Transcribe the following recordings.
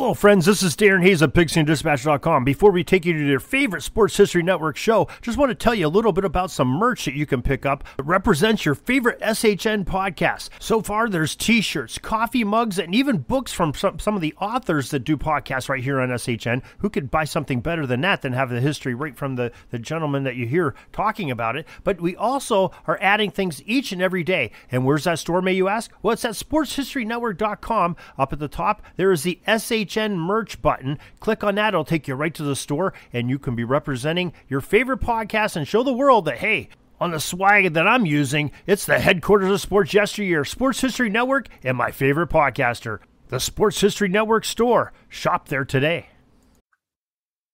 Hello, friends. This is Darren Hayes of PigskinDispatch.com. Before we take you to your favorite Sports History Network show, just want to tell you a little bit about some merch that you can pick up that represents your favorite SHN podcast. So far, there's t-shirts, coffee mugs, and even books from some of the authors that do podcasts right here on SHN. Who could buy something better than that than have the history right from the gentleman that you hear talking about it? But we also are adding things each and every day. And where's that store, may you ask? Well, it's at SportsHistoryNetwork.com. Up at the top, there is the SHN merch button. Click on that. It'll take you right to the store, and you can be representing your favorite podcast and show the world that, hey, on the swag that I'm using, it's the headquarters of sports yesteryear, Sports History Network, and my favorite podcaster, the Sports History Network store. Shop there today.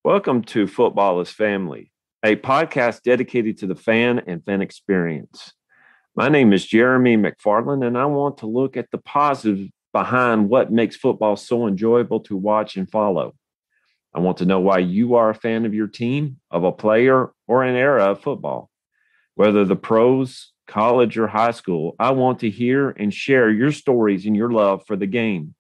Welcome to Football is Family, a podcast dedicated to the fan and fan experience. My name is Jeremy McFarland, and I want to look at the positive behind what makes football so enjoyable to watch and follow. I want to know why you are a fan of your team, of a player, or an era of football. Whether the pros, college, or high school, I want to hear and share your stories and your love for the game.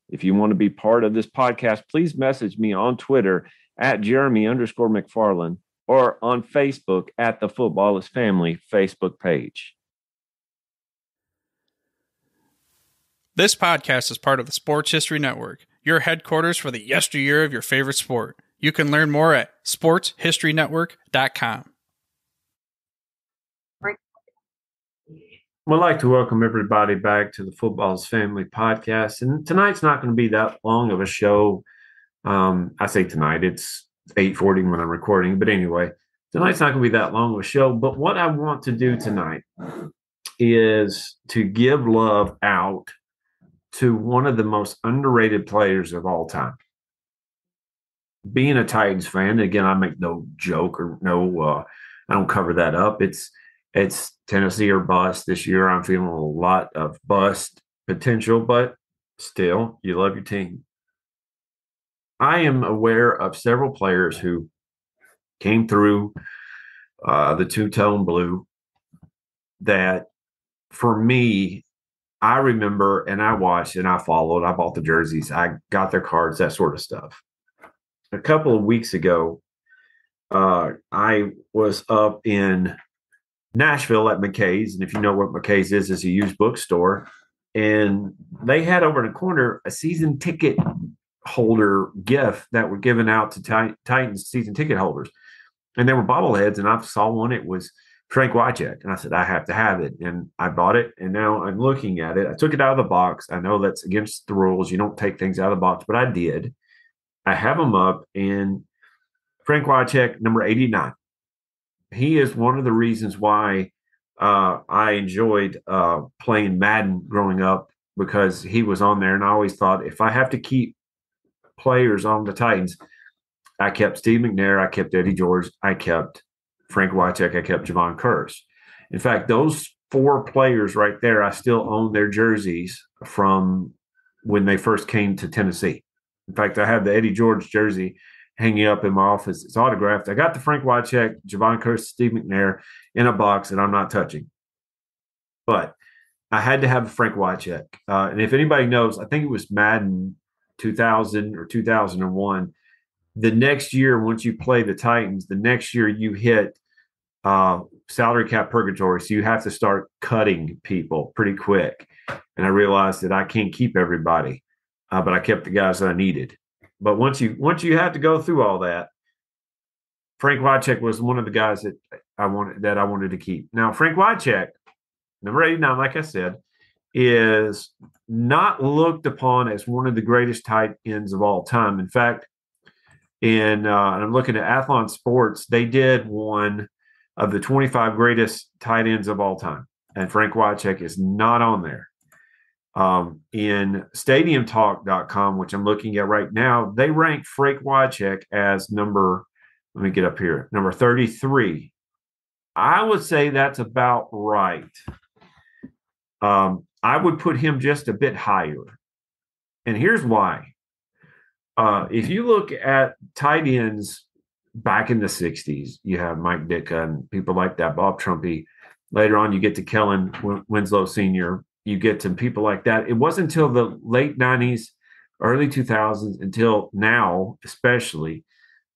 If you want to be part of this podcast, please message me on Twitter at Jeremy_McFarland or on Facebook at the Football is Family Facebook page. This podcast is part of the Sports History Network, your headquarters for the yesteryear of your favorite sport. You can learn more at sportshistorynetwork.com. I'd like to welcome everybody back to the Football's Family podcast. And tonight's not going to be that long of a show. I say tonight, it's 8:40 when I'm recording. But anyway, tonight's not going to be that long of a show. But what I want to do tonight is to give love out to one of the most underrated players of all time. Being a Titans fan, again, I make no joke or I don't cover that up. It's Tennessee or bust. This year I'm feeling a lot of bust potential, but still, you love your team. I am aware of several players who came through the two-tone blue that, for me, I remember and I watched and I followed. I bought the jerseys. I got their cards, that sort of stuff. A couple of weeks ago, I was up in Nashville at McKay's. And if you know what McKay's is, it's a used bookstore. And they had over in the corner a season ticket holder gift that were given out to Titans season ticket holders. And there were bobbleheads, and I saw one. It was Frank Wycheck, and I said, I have to have it. And I bought it, and now I'm looking at it. I took it out of the box. I know that's against the rules. You don't take things out of the box, but I did. I have them up, and Frank Wycheck, number 89. He is one of the reasons why I enjoyed playing Madden growing up, because he was on there, and I always thought if I have to keep players on the Titans, I kept Steve McNair, I kept Eddie George, I kept Frank Wycheck, I kept Javon Curse. In fact, those four players right there, I still own their jerseys from when they first came to Tennessee. In fact, I have the Eddie George jersey hanging up in my office. It's autographed. I got the Frank Wycheck, Javon Curse, Steve McNair in a box that I'm not touching. But I had to have a Frank Wycheck. And if anybody knows, I think it was Madden 2000 or 2001. The next year, once you play the Titans, the next year you hit salary cap purgatory. So you have to start cutting people pretty quick. And I realized that I can't keep everybody, but I kept the guys that I needed. But once you have to go through all that, Frank Wycheck was one of the guys that I wanted to keep. Now, Frank Wycheck, number 89, like I said, is not looked upon as one of the greatest tight ends of all time. In fact, and I'm looking at Athlon Sports, they did one of the 25 greatest tight ends of all time, and Frank Wycheck is not on there. In StadiumTalk.com, which I'm looking at right now, they rank Frank Wycheck as number 33. I would say that's about right. I would put him just a bit higher. And here's why. If you look at tight ends back in the 60s, you have Mike Ditka and people like that, Bob Trumpy. Later on, you get to Kellen Winslow Sr., you get to people like that. It wasn't until the late 90s early 2000s until now, especially,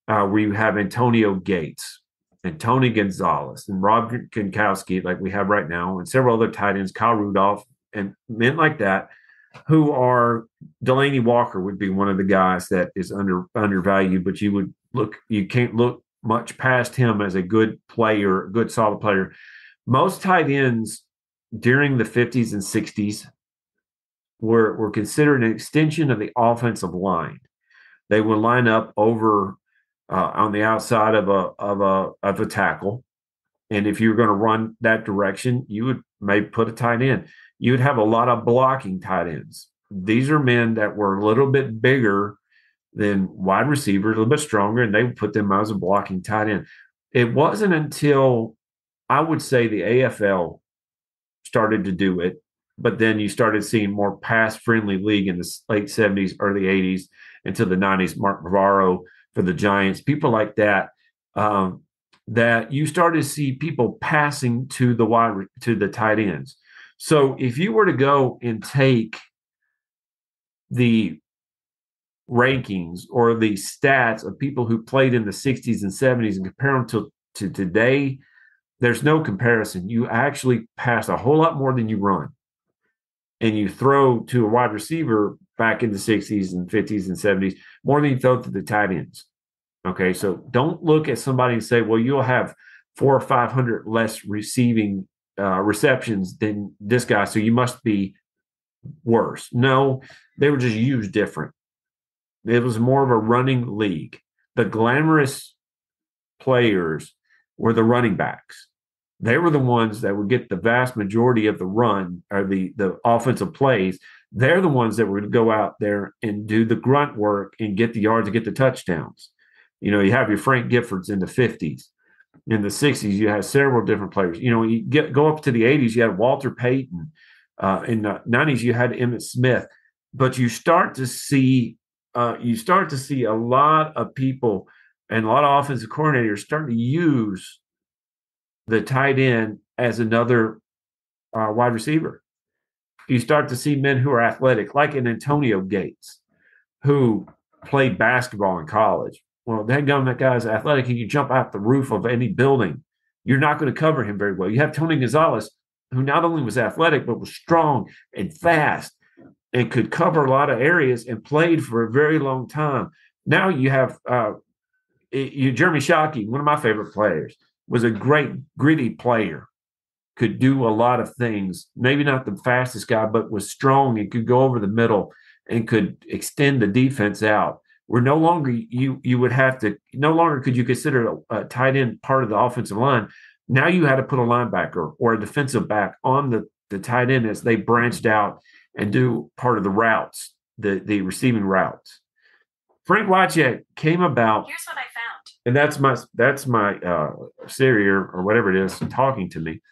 where you have Antonio Gates and Tony Gonzalez and Rob Gronkowski, like we have right now, and several other tight ends, Kyle Rudolph, and men like that, who are Delaney Walker would be one of the guys that is undervalued, but you can't look much past him as a good player, good solid player. Most tight ends during the 50s and 60s were considered an extension of the offensive line. They would line up over on the outside of a tackle, and if you were going to run that direction, you would maybe put a tight end. You would have a lot of blocking tight ends. These are men that were a little bit bigger than wide receivers, a little bit stronger, and they would put them as a blocking tight end. It wasn't until I would say the AFL started to do it, but then you started seeing more pass-friendly league in the late 70s, early 80s, into the 90s, Mark Navarro for the Giants, people like that, that you started to see people passing to the tight ends. So if you were to go and take the rankings or the stats of people who played in the 60s and 70s and compare them to today, there's no comparison. You actually pass a whole lot more than you run. And you throw to a wide receiver back in the 60s and 50s and 70s more than you throw to the tight ends. Okay, so don't look at somebody and say, well, you'll have 400 or 500 less receiving receptions than this guy, so you must be worse. No, they were just used different. It was more of a running league. The glamorous players were the running backs. They were the ones that would get the vast majority of the run or the offensive plays. They're the ones that would go out there and do the grunt work and get the yards and get the touchdowns. You know, you have your Frank Giffords in the 50s. In the 60s, you had several different players. You know, go up to the 80s, you had Walter Payton. In the 90s, you had Emmitt Smith. But you start to see a lot of people and a lot of offensive coordinators starting to use the tight end as another wide receiver. You start to see men who are athletic, like an Antonio Gates, who played basketball in college. Well, that guy's athletic. He can jump out the roof of any building. You're not going to cover him very well. You have Tony Gonzalez, who not only was athletic, but was strong and fast and could cover a lot of areas and played for a very long time. Now you have Jeremy Shockey, one of my favorite players, was a great gritty player, could do a lot of things. Maybe not the fastest guy, but was strong and could go over the middle and could extend the defense out. Where no longer could you consider a tight end part of the offensive line. Now you had to put a linebacker or a defensive back on the tight end as they branched out and do part of the routes, the receiving routes. Frank Wycheck came about. Here's what I found. And that's my Siri or whatever it is talking to me.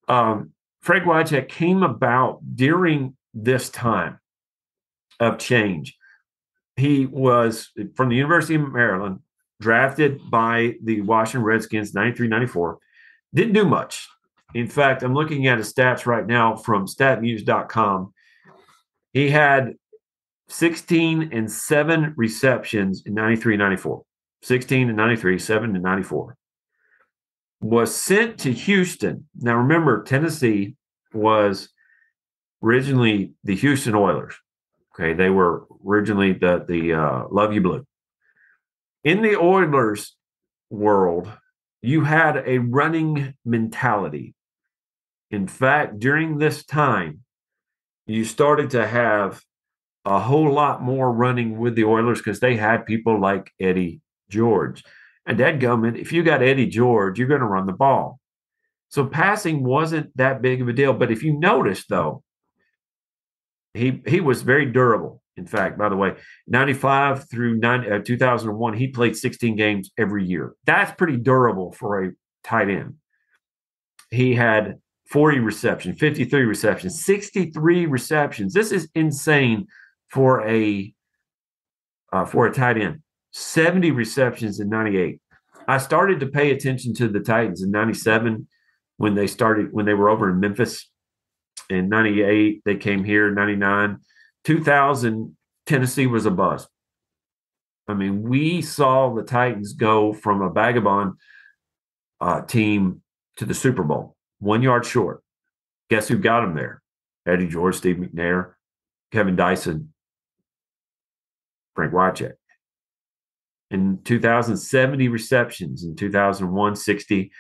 Frank Wycheck came about during this time of change. He was from the University of Maryland, drafted by the Washington Redskins 93-94. Didn't do much. In fact, I'm looking at his stats right now from statmuse.com. He had 16 and 7 receptions in 93-94. 16 and 93, 7 and 94. Was sent to Houston. Now, remember, Tennessee was originally the Houston Oilers. Okay, they were originally the Love You Blue. In the Oilers world, you had a running mentality. In fact, during this time, you started to have a whole lot more running with the Oilers because they had people like Eddie George. And dadgummit, if you got Eddie George, you're going to run the ball. So passing wasn't that big of a deal. But if you notice, though, he was very durable. In fact, by the way, 95 through 2001, he played 16 games every year. That's pretty durable for a tight end. He had 40 receptions, 53 receptions, 63 receptions. This is insane for a tight end. 70 receptions in 98. I started to pay attention to the Titans in 97 when they were over in Memphis. In 98, they came here. 99, 2000, Tennessee was a bust. I mean, we saw the Titans go from a vagabond team to the Super Bowl, 1 yard short. Guess who got them there? Eddie George, Steve McNair, Kevin Dyson, Frank Wycheck. In 2070 receptions, in 2001, 60,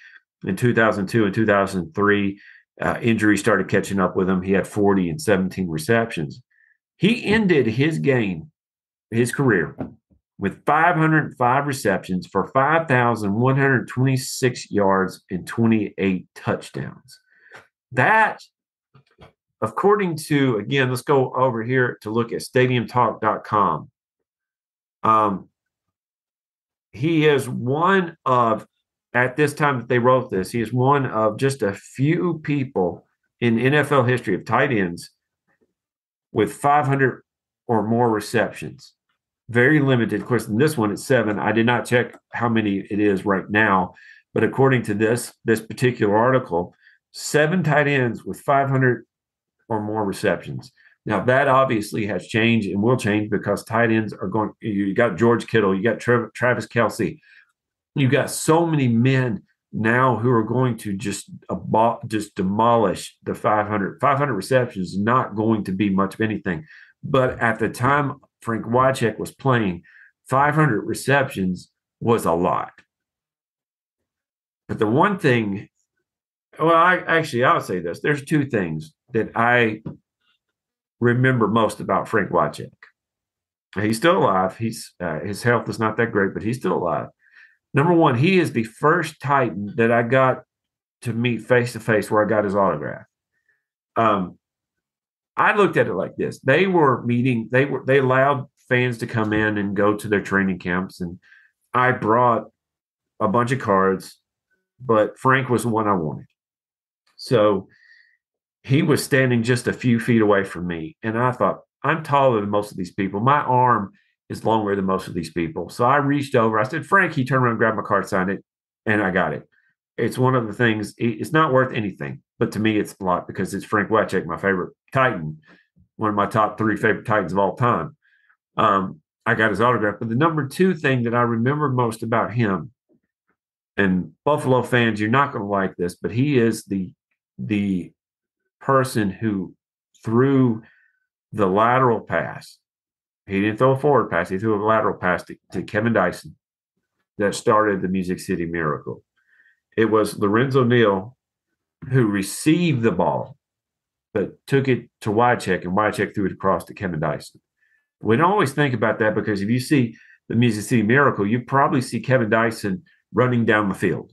in 2002 and 2003, injuries started catching up with him. He had 40 and 17 receptions. He ended his career, with 505 receptions for 5,126 yards and 28 touchdowns. That, according to, again, let's go over here to look at stadiumtalk.com. He is one of, at this time that they wrote this, he is one of just a few people in NFL history of tight ends with 500 or more receptions. Very limited. Of course, in this one, it's 7. I did not check how many it is right now, but according to this particular article, 7 tight ends with 500 or more receptions. Now, that obviously has changed and will change because tight ends are going – you got George Kittle, you got Travis Kelce. You got so many men now who are going to just demolish the 500. 500 receptions is not going to be much of anything. But at the time Frank Wycheck was playing, 500 receptions was a lot. But the one thing – well, I'll say this. There's 2 things that I – remember most about Frank Wycheck. He's still alive. His health is not that great, but he's still alive. Number one, he is the first Titan that I got to meet face to face where I got his autograph. I looked at it like this. They were meeting, they allowed fans to come in and go to their training camps, and I brought a bunch of cards, but Frank was the one I wanted. So he was standing just a few feet away from me, and I thought, I'm taller than most of these people. My arm is longer than most of these people. So I reached over. I said, Frank. He turned around, grabbed my card, signed it, and I got it. It's one of the things. It's not worth anything, but to me, it's a lot because it's Frank Wycheck, my favorite Titan, one of my top 3 favorite Titans of all time. I got his autograph. But the number 2 thing that I remember most about him, and Buffalo fans, you're not going to like this, but he is the person who threw the lateral pass. He didn't throw a forward pass. He threw a lateral pass to Kevin Dyson that started the Music City Miracle. It was Lorenzo Neal who received the ball, but took it to Wycheck, and Wycheck threw it across to Kevin Dyson. We don't always think about that because if you see the Music City Miracle, you probably see Kevin Dyson running down the field.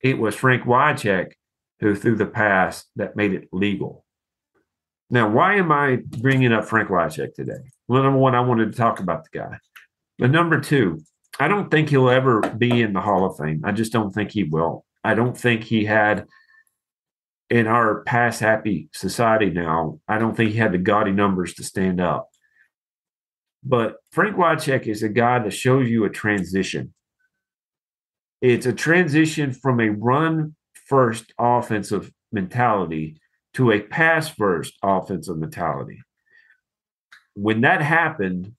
It was Frank Wycheck who threw the pass that made it legal. Now, why am I bringing up Frank Wycheck today? Well, number one, I wanted to talk about the guy. But number 2, I don't think he'll ever be in the Hall of Fame. I just don't think he will. I don't think he had, in our pass-happy society now, I don't think he had the gaudy numbers to stand up. But Frank Wycheck is a guy that shows you a transition. It's a transition from a run-first offensive mentality to a pass-first offensive mentality. When that happened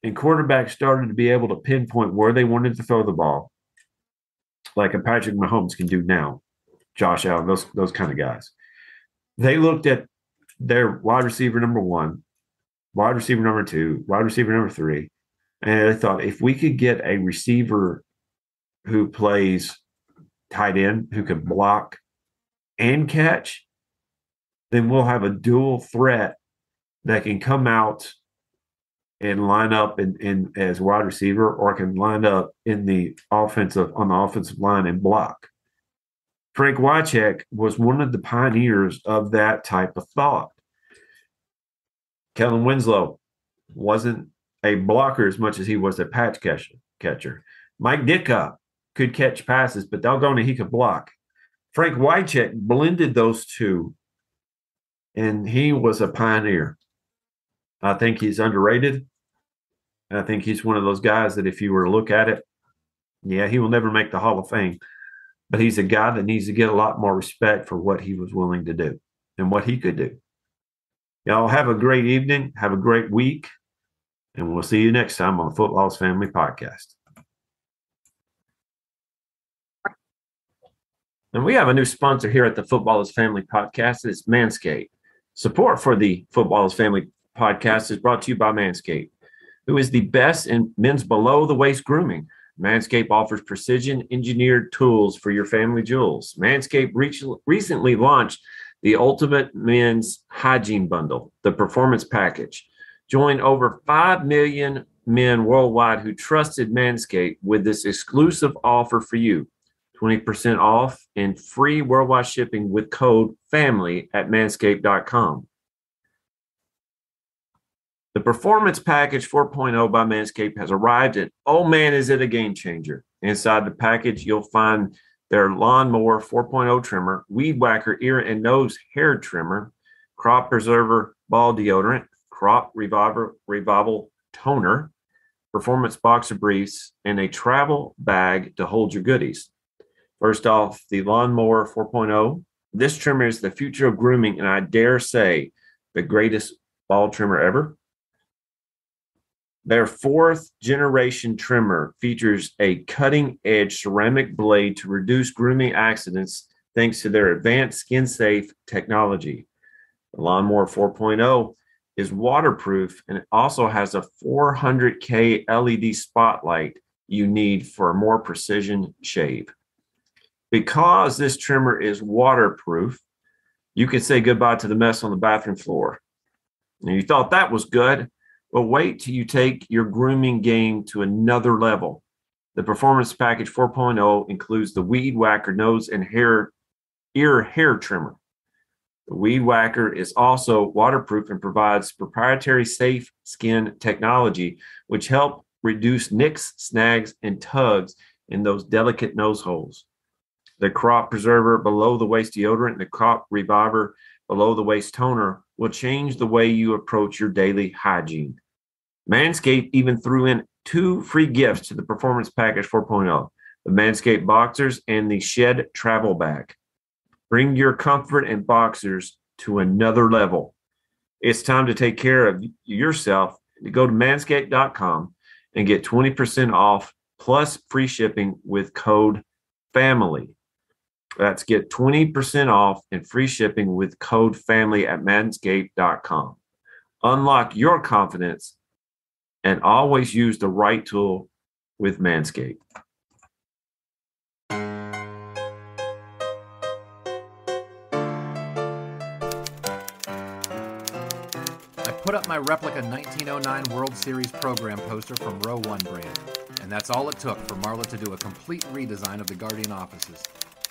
and quarterbacks started to be able to pinpoint where they wanted to throw the ball, like a Patrick Mahomes can do now, Josh Allen, those kind of guys, they looked at their wide receiver number 1, wide receiver number 2, wide receiver number 3, and they thought, if we could get a receiver who plays tight end, who can block and catch, then we'll have a dual threat that can come out and line up in as wide receiver, or can line up on the offensive line and block. Frank Wycheck was one of the pioneers of that type of thought. Kellen Winslow wasn't a blocker as much as he was a patch catcher. Mike Ditka could catch passes, but doggone it, he could block. Frank Wycheck blended those 2, and he was a pioneer. I think he's underrated. I think he's one of those guys that if you were to look at it, yeah, he will never make the Hall of Fame, but he's a guy that needs to get a lot more respect for what he was willing to do and what he could do. Y'all have a great evening. Have a great week. And we'll see you next time on the Football's Family Podcast. And we have a new sponsor here at the Footballers Family Podcast. It's Manscaped. Support for the Footballers Family Podcast is brought to you by Manscaped, who is the best in men's below-the-waist grooming. Manscaped offers precision-engineered tools for your family jewels. Manscaped recently launched the Ultimate Men's Hygiene Bundle, the Performance Package. Join over 5 million men worldwide who trusted Manscaped with this exclusive offer for you. 20% off and free worldwide shipping with code FAMILY at manscaped.com. The Performance Package 4.0 by Manscaped has arrived, and oh man, is it a game changer. Inside the package, you'll find their Lawnmower 4.0 trimmer, Weed Whacker ear and nose hair trimmer, Crop Preserver ball deodorant, Crop Revival toner, Performance boxer briefs, and a travel bag to hold your goodies. First off, the Lawnmower 4.0. This trimmer is the future of grooming, and I dare say the greatest ball trimmer ever. Their 4th generation trimmer features a cutting-edge ceramic blade to reduce grooming accidents thanks to their advanced skin-safe technology. The Lawnmower 4.0 is waterproof, and it also has a 400K LED spotlight you need for a more precision shave. Because this trimmer is waterproof, you can say goodbye to the mess on the bathroom floor. And you thought that was good, but wait till you take your grooming game to another level. The Performance Package 4.0 includes the Weed Whacker nose and ear hair trimmer. The Weed Whacker is also waterproof and provides proprietary safe skin technology, which help reduce nicks, snags, and tugs in those delicate nose holes. The Crop Preserver below-the-waist deodorant and the Crop Reviver below-the-waist toner will change the way you approach your daily hygiene. Manscaped even threw in 2 free gifts to the Performance Package 4.0, the Manscaped Boxers and the Shed Travel Bag. Bring your comfort and boxers to another level. It's time to take care of yourself. Go to manscaped.com and get 20% off plus free shipping with code FAMILY. That's get 20% off and free shipping with code FAMILY at manscaped.com. Unlock your confidence and always use the right tool with Manscaped. I put up my replica 1909 World Series program poster from Row 1 brand, and that's all it took for Marla to do a complete redesign of the Guardian offices,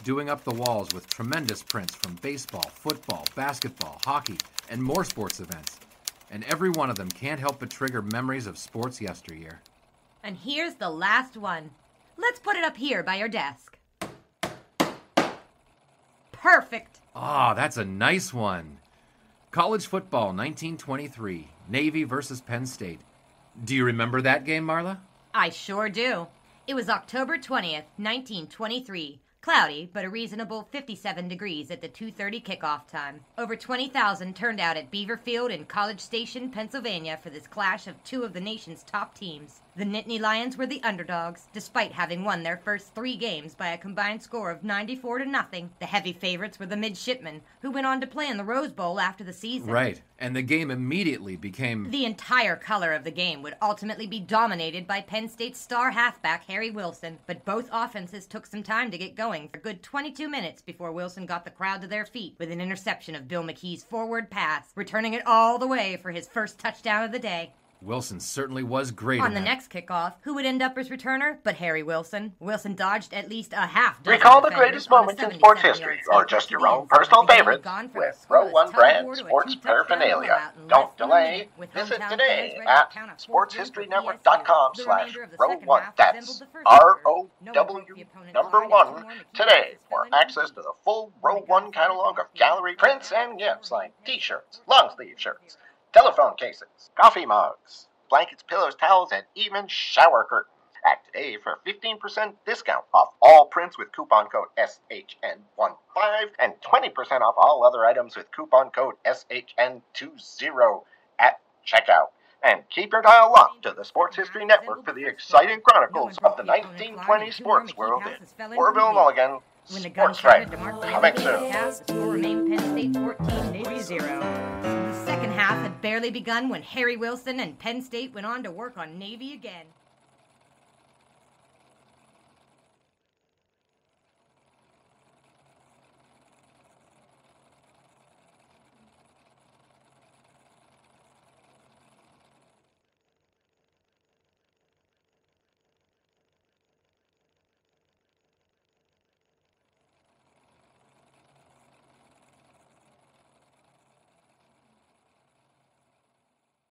doing up the walls with tremendous prints from baseball, football, basketball, hockey, and more sports events. And every one of them can't help but trigger memories of sports yesteryear. And here's the last one. Let's put it up here by your desk. Perfect. Ah, that's a nice one. College football 1923, Navy versus Penn State. Do you remember that game, Marla? I sure do. It was October 20th, 1923. Cloudy, but a reasonable 57 degrees at the 2:30 kickoff time. Over 20,000 turned out at Beaver Field in College Station, Pennsylvania for this clash of 2 of the nation's top teams. The Nittany Lions were the underdogs, despite having won their first 3 games by a combined score of 94-0. The heavy favorites were the Midshipmen, who went on to play in the Rose Bowl after the season. Right, and the game immediately became... The entire color of the game would ultimately be dominated by Penn State's star halfback Harry Wilson, but both offenses took some time to get going for a good 22 minutes before Wilson got the crowd to their feet with an interception of Bill McKee's forward pass, returning it all the way for his first touchdown of the day. Wilson certainly was great. On the next kickoff, who would end up as returner but Harry Wilson? Wilson dodged at least a half dozen. Recall the greatest moments in sports history, or just your own personal favorites, with Row 1 brand sports paraphernalia. Don't delay. Visit today at sportshistorynetwork.com/Row1. That's ROW1 today for access to the full Row 1 catalog of gallery prints and gifts like t-shirts, long-sleeve shirts, telephone cases, coffee mugs, blankets, pillows, towels, and even shower curtains. Act today for a 15% discount off all prints with coupon code SHN15 and 20% off all other items with coupon code SHN20 at checkout. And keep your dial locked to the Sports History Network for the exciting chronicles of the 1920 sports world in Orville, Mulligan. When the gun Sports started Track, to mark the coming end of soon. the half, the score remained Penn State 14, Navy 0. The second half had barely begun when Harry Wilson and Penn State went on to work on Navy again.